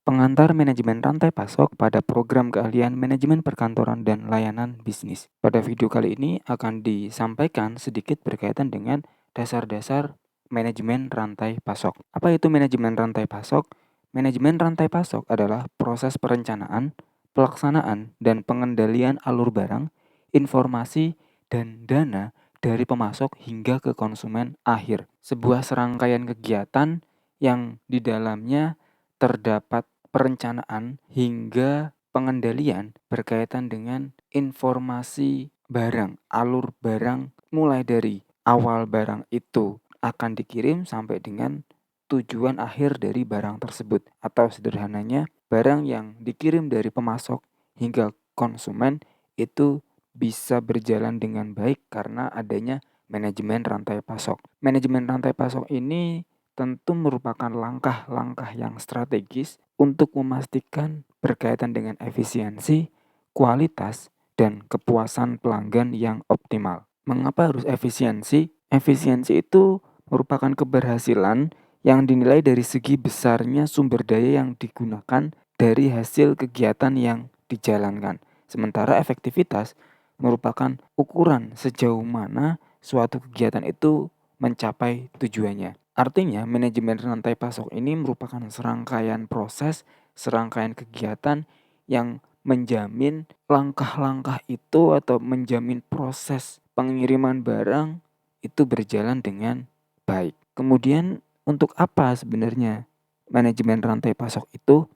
pengantar manajemen rantai pasok pada program keahlian manajemen perkantoran dan layanan bisnis. Pada video kali ini akan disampaikan sedikit berkaitan dengan dasar-dasar manajemen rantai pasok. Apa itu manajemen rantai pasok? Manajemen rantai pasok adalah proses perencanaan, pelaksanaan, dan pengendalian alur barang, informasi, dan dana dari pemasok hingga ke konsumen akhir. Sebuah serangkaian kegiatan yang di dalamnya terdapat perencanaan hingga pengendalian berkaitan dengan informasi barang, alur barang mulai dari awal barang itu akan dikirim sampai dengan tujuan akhir dari barang tersebut, atau sederhananya barang yang dikirim dari pemasok hingga konsumen itu bisa berjalan dengan baik karena adanya manajemen rantai pasok. Manajemen rantai pasok ini tentu merupakan langkah-langkah yang strategis untuk memastikan berkaitan dengan efisiensi, kualitas, dan kepuasan pelanggan yang optimal. Mengapa harus efisiensi? Efisiensi itu merupakan keberhasilan yang dinilai dari segi besarnya sumber daya yang digunakan dari hasil kegiatan yang dijalankan. Sementara efektivitas merupakan ukuran sejauh mana suatu kegiatan itu mencapai tujuannya. Artinya, manajemen rantai pasok ini merupakan serangkaian proses, serangkaian kegiatan yang menjamin langkah-langkah itu atau menjamin proses pengiriman barang itu berjalan dengan baik. Kemudian, untuk apa sebenarnya manajemen rantai pasok itu?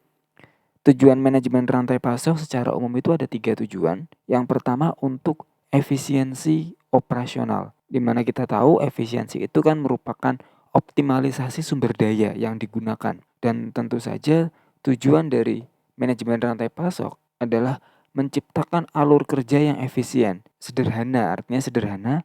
Tujuan manajemen rantai pasok secara umum itu ada 3 tujuan. Yang pertama untuk efisiensi operasional, di mana kita tahu efisiensi itu kan merupakan optimalisasi sumber daya yang digunakan. Dan tentu saja tujuan dari manajemen rantai pasok adalah menciptakan alur kerja yang efisien. Sederhana, artinya sederhana,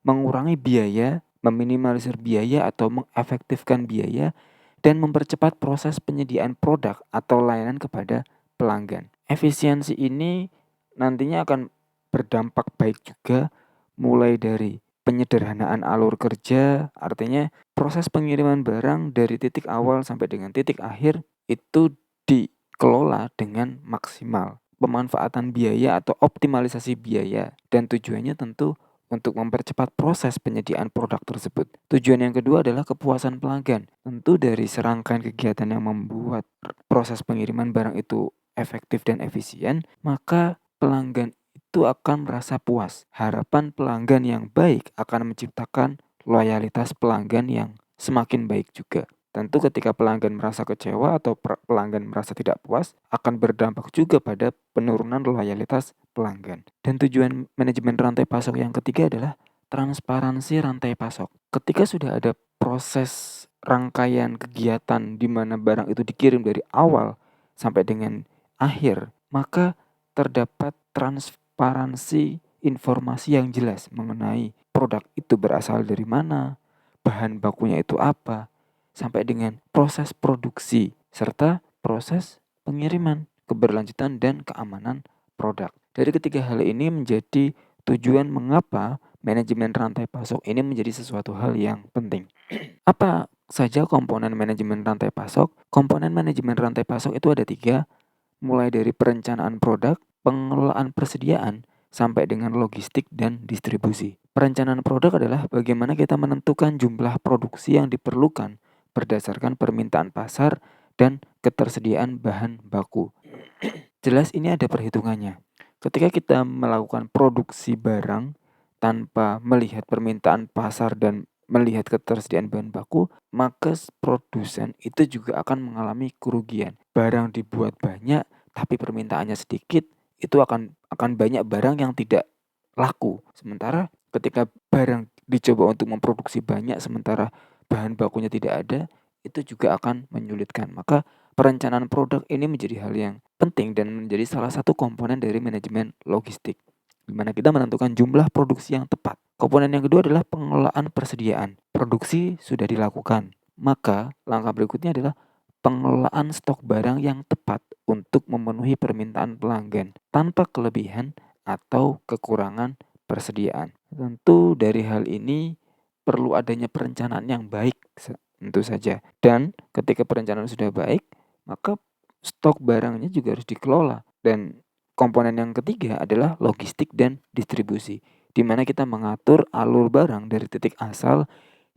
mengurangi biaya, meminimalisir biaya atau mengefektifkan biaya, dan mempercepat proses penyediaan produk atau layanan kepada pelanggan. Efisiensi ini nantinya akan berdampak baik juga mulai dari penyederhanaan alur kerja, artinya proses pengiriman barang dari titik awal sampai dengan titik akhir itu dikelola dengan maksimal. Pemanfaatan biaya atau optimalisasi biaya, dan tujuannya tentu untuk mempercepat proses penyediaan produk tersebut. Tujuan yang kedua adalah kepuasan pelanggan. Tentu dari serangkaian kegiatan yang membuat proses pengiriman barang itu efektif dan efisien, maka pelanggan itu akan merasa puas. Harapan pelanggan yang baik akan menciptakan loyalitas pelanggan yang semakin baik juga. Tentu ketika pelanggan merasa kecewa atau pelanggan merasa tidak puas, akan berdampak juga pada penurunan loyalitas pelanggan. Dan tujuan manajemen rantai pasok yang ketiga adalah transparansi rantai pasok. Ketika sudah ada proses rangkaian kegiatan di mana barang itu dikirim dari awal sampai dengan akhir, maka terdapat transparansi informasi yang jelas mengenai produk itu berasal dari mana, bahan bakunya itu apa, sampai dengan proses produksi serta proses pengiriman, keberlanjutan dan keamanan produk. Dari ketiga hal ini menjadi tujuan mengapa manajemen rantai pasok ini menjadi sesuatu hal yang penting. Apa saja komponen manajemen rantai pasok? Komponen manajemen rantai pasok itu ada 3, mulai dari perencanaan produk, pengelolaan persediaan, sampai dengan logistik dan distribusi. Perencanaan produk adalah bagaimana kita menentukan jumlah produksi yang diperlukan berdasarkan permintaan pasar dan ketersediaan bahan baku. Jelas ini ada perhitungannya. Ketika kita melakukan produksi barang tanpa melihat permintaan pasar dan melihat ketersediaan bahan baku, maka produsen itu juga akan mengalami kerugian. Barang dibuat banyak tapi permintaannya sedikit, itu akan banyak barang yang tidak laku. Sementara ketika barang dicoba untuk memproduksi banyak sementara bahan bakunya tidak ada, itu juga akan menyulitkan. Maka perencanaan produk ini menjadi hal yang penting dan menjadi salah satu komponen dari manajemen logistik, di mana kita menentukan jumlah produksi yang tepat. Komponen yang kedua adalah pengelolaan persediaan. Produksi sudah dilakukan, maka langkah berikutnya adalah pengelolaan stok barang yang tepat untuk memenuhi permintaan pelanggan tanpa kelebihan atau kekurangan persediaan. Tentu dari hal ini perlu adanya perencanaan yang baik tentu saja. Dan ketika perencanaan sudah baik, maka stok barangnya juga harus dikelola. Dan komponen yang ketiga adalah logistik dan distribusi, di mana kita mengatur alur barang dari titik asal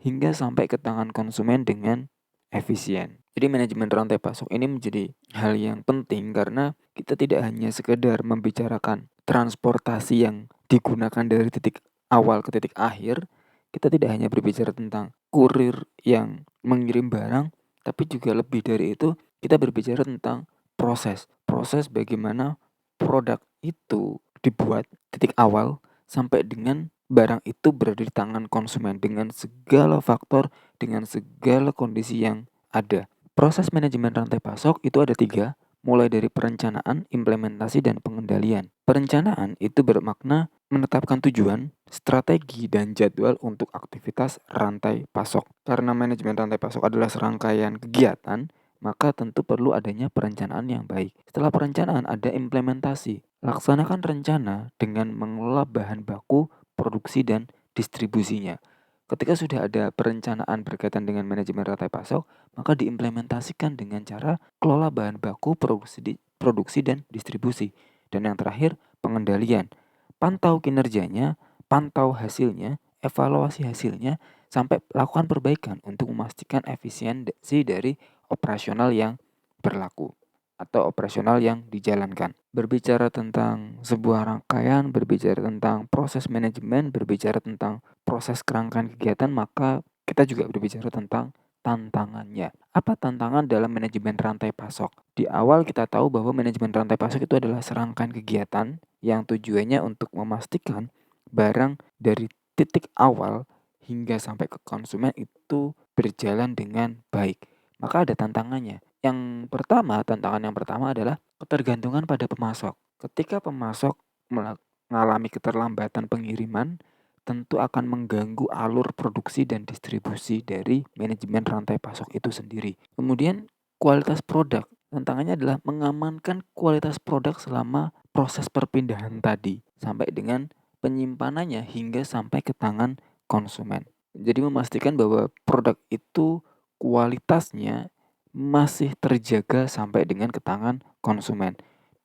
hingga sampai ke tangan konsumen dengan efisien. Jadi manajemen rantai pasok ini menjadi hal yang penting karena kita tidak hanya sekedar membicarakan transportasi yang digunakan dari titik awal ke titik akhir, kita tidak hanya berbicara tentang kurir yang mengirim barang, tapi juga lebih dari itu kita berbicara tentang proses. Proses bagaimana produk itu dibuat titik awal sampai dengan barang itu berada di tangan konsumen dengan segala faktor, dengan segala kondisi yang ada. Proses manajemen rantai pasok itu ada 3, mulai dari perencanaan, implementasi, dan pengendalian. Perencanaan itu bermakna menetapkan tujuan, strategi, dan jadwal untuk aktivitas rantai pasok. Karena manajemen rantai pasok adalah serangkaian kegiatan, maka tentu perlu adanya perencanaan yang baik. Setelah perencanaan ada implementasi. Laksanakan rencana dengan mengelola bahan baku, produksi, dan distribusinya. Ketika sudah ada perencanaan berkaitan dengan manajemen rantai pasok, maka diimplementasikan dengan cara kelola bahan baku, produksi dan distribusi. Dan yang terakhir, pengendalian. Pantau kinerjanya, pantau hasilnya, evaluasi hasilnya, sampai lakukan perbaikan untuk memastikan efisiensi dari operasional yang berlaku atau operasional yang dijalankan. Berbicara tentang sebuah rangkaian, berbicara tentang proses manajemen, berbicara tentang proses kerangkaan kegiatan, maka kita juga berbicara tentang tantangannya. Apa tantangan dalam manajemen rantai pasok? Di awal kita tahu bahwa manajemen rantai pasok itu adalah serangkaian kegiatan yang tujuannya untuk memastikan barang dari titik awal hingga sampai ke konsumen itu berjalan dengan baik. Maka ada tantangannya. Tantangan yang pertama adalah ketergantungan pada pemasok. Ketika pemasok mengalami keterlambatan pengiriman, tentu akan mengganggu alur produksi dan distribusi dari manajemen rantai pasok itu sendiri. Kemudian kualitas produk. Tantangannya adalah mengamankan kualitas produk selama proses perpindahan tadi sampai dengan penyimpanannya hingga sampai ke tangan konsumen. Jadi memastikan bahwa produk itu kualitasnya masih terjaga sampai dengan ke tangan konsumen.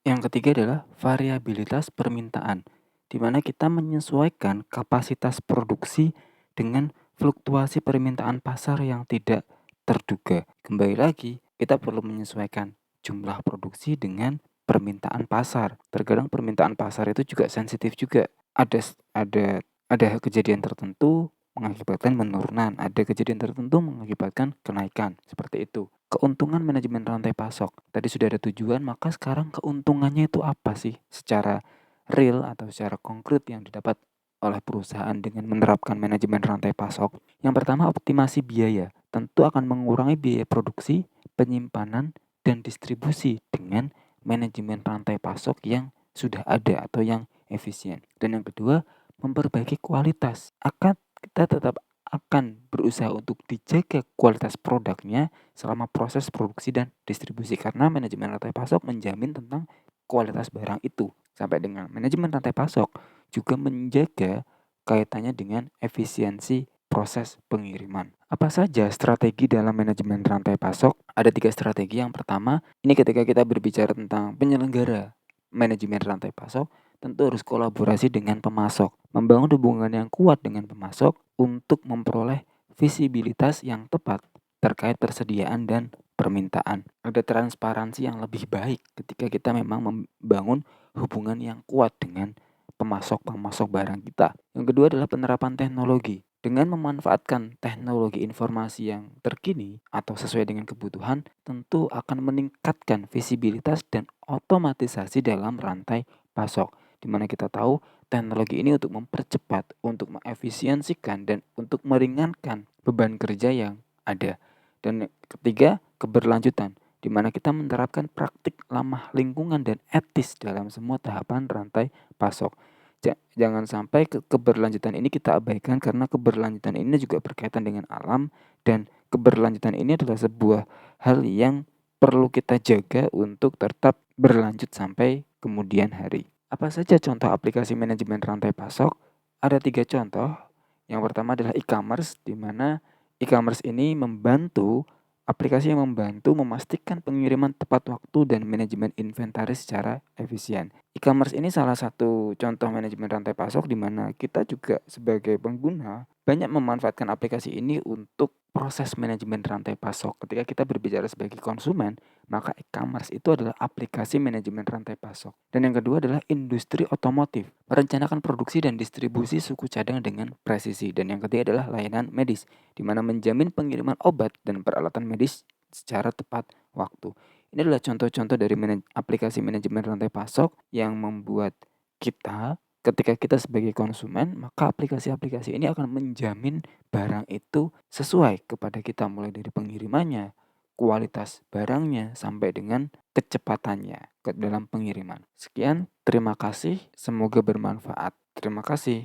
Yang ketiga adalah variabilitas permintaan, di mana kita menyesuaikan kapasitas produksi dengan fluktuasi permintaan pasar yang tidak terduga. Kembali lagi, kita perlu menyesuaikan jumlah produksi dengan permintaan pasar. Terkadang permintaan pasar itu juga sensitif juga. Ada kejadian tertentu mengakibatkan penurunan, ada kejadian tertentu mengakibatkan kenaikan, seperti itu. Keuntungan manajemen rantai pasok. Tadi sudah ada tujuan, maka sekarang keuntungannya itu apa sih secara real atau secara konkret yang didapat oleh perusahaan dengan menerapkan manajemen rantai pasok? Yang pertama, optimasi biaya. Tentu akan mengurangi biaya produksi, penyimpanan, dan distribusi dengan manajemen rantai pasok yang sudah ada atau yang efisien. Dan yang kedua, memperbaiki kualitas. Kita tetap akan berusaha untuk dijaga kualitas produknya selama proses produksi dan distribusi, karena manajemen rantai pasok menjamin tentang kualitas barang itu. Sampai dengan manajemen rantai pasok juga menjaga kaitannya dengan efisiensi proses pengiriman. Apa saja strategi dalam manajemen rantai pasok? Ada 3 strategi. Yang pertama, ini ketika kita berbicara tentang penyelenggara manajemen rantai pasok, tentu harus kolaborasi dengan pemasok. Membangun hubungan yang kuat dengan pemasok untuk memperoleh visibilitas yang tepat terkait persediaan dan permintaan. Ada transparansi yang lebih baik ketika kita memang membangun hubungan yang kuat dengan pemasok-pemasok barang kita. Yang kedua adalah penerapan teknologi. Dengan memanfaatkan teknologi informasi yang terkini atau sesuai dengan kebutuhan, tentu akan meningkatkan visibilitas dan otomatisasi dalam rantai pasok. Di mana kita tahu teknologi ini untuk mempercepat, untuk mengefisiensikan, dan untuk meringankan beban kerja yang ada. Dan ketiga, keberlanjutan, di mana kita menerapkan praktik ramah lingkungan dan etis dalam semua tahapan rantai pasok. Jangan sampai keberlanjutan ini kita abaikan, karena keberlanjutan ini juga berkaitan dengan alam, dan keberlanjutan ini adalah sebuah hal yang perlu kita jaga untuk tetap berlanjut sampai kemudian hari. Apa saja contoh aplikasi manajemen rantai pasok? Ada 3 contoh. Yang pertama adalah e-commerce, di mana e-commerce ini membantu aplikasi yang membantu memastikan pengiriman tepat waktu dan manajemen inventaris secara efisien. E-commerce ini salah satu contoh manajemen rantai pasok di mana kita juga sebagai pengguna banyak memanfaatkan aplikasi ini untuk proses manajemen rantai pasok. Ketika kita berbicara sebagai konsumen, maka e-commerce itu adalah aplikasi manajemen rantai pasok. Dan yang kedua adalah industri otomotif, merencanakan produksi dan distribusi suku cadang dengan presisi. Dan yang ketiga adalah layanan medis, di mana menjamin pengiriman obat dan peralatan medis secara tepat waktu. Ini adalah contoh-contoh dari aplikasi manajemen rantai pasok yang membuat kita, ketika kita sebagai konsumen, maka aplikasi-aplikasi ini akan menjamin barang itu sesuai kepada kita, mulai dari pengirimannya, kualitas barangnya, sampai dengan kecepatannya dalam pengiriman. Sekian, terima kasih, semoga bermanfaat. Terima kasih.